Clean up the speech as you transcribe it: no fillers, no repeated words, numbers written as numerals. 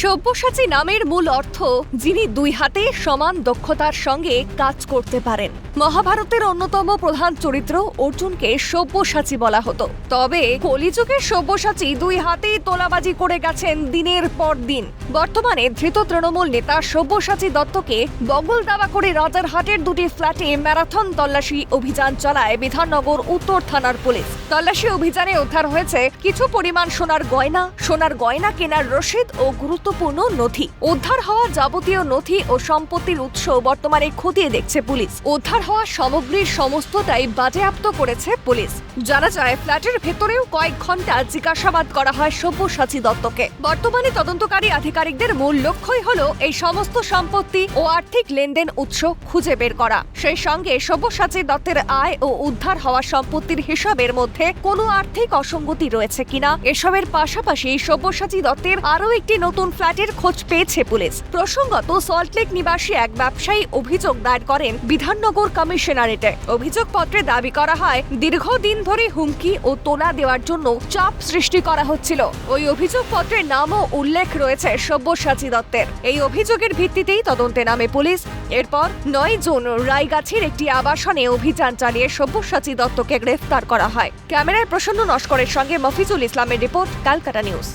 সব্যসাচী নামের মূল অর্থ যিনি দুই হাতে সমান দক্ষতার সঙ্গে কাজ করতে পারেন। মহাভারতের অন্যতম প্রধান চরিত্র অর্জুনকে সব্যসাচী বলা হতো। তবে কলিযুগের সব্যসাচী দুই হাতেই তোলাবাজি করে গেছেন দিনের পর দিন। বর্তমানে ধৃত তৃণমূল নেতা সব্যসাচী দত্তকে বগল দাবা করে রাজারহাটের দুটি ফ্ল্যাটে ম্যারাথন তল্লাশি অভিযান চালায় বিধাননগর উত্তর থানার পুলিশ। তল্লাশি অভিযানে উদ্ধার হয়েছে কিছু পরিমাণ সোনার গয়না কেনার রসিদ ও গুরুত্বপূর্ণ নথি। উদ্ধার হওয়া যাবতীয় নথি ও সম্পত্তির উৎস বর্তমানে খতিয়ে দেখছে পুলিশ। উদ্ধার হওয়া সামগ্রীর সমস্তটাই বাজেয়াপ্ত করেছে পুলিশ। জানা যায়, ফ্ল্যাটের ভেতরেও কয়েক ঘন্টা জিজ্ঞাসাবাদ করা হয় সব্যসাচী দত্তকে। বর্তমানে তদন্তকারী আধিকারিকদের মূল লক্ষ্যই হলো এই সমস্ত সম্পত্তি ও আর্থিক লেনদেন উৎস খুঁজে বের করা। সেই সঙ্গে সব্যসাচী দত্তের আয় ও উদ্ধার হওয়া সম্পত্তির হিসাবের মধ্যে কোনো আর্থিক অসঙ্গতি রয়েছে কিনা এসবের পাশাপাশি সব্যসাচী দত্তের আরও একটি নতুন ফ্ল্যাটের খোঁজ পেয়েছে পুলিশ। প্রসঙ্গত, সল্টলেক নিবাসী এক ব্যবসায়ী অভিযোগ দায়ের করেন বিধাননগর কমিশনারেটে। অভিযোগপত্রে দাবি করা হয়, দীর্ঘদিন ধরে হুমকি ও তোলা দেওয়ার জন্য চাপ সৃষ্টি করা হচ্ছিল। ওই অভিযোগপত্রের নামও উল্লেখ রয়েছে সব্যসাচী দত্তের। এই অভিযোগের ভিত্তিতেই তদন্তে নামে পুলিশ। এরপর 9 জুন রায়গাছির একটি আবাসনে অভিযান চালিয়ে সব্যসাচী দত্তকে গ্রেফতার করা হয়। ক্যামেরায় প্রসন্ন নস্করের সঙ্গে মফিজুল ইসলামের রিপোর্ট, ক্যালকাটা নিউজ।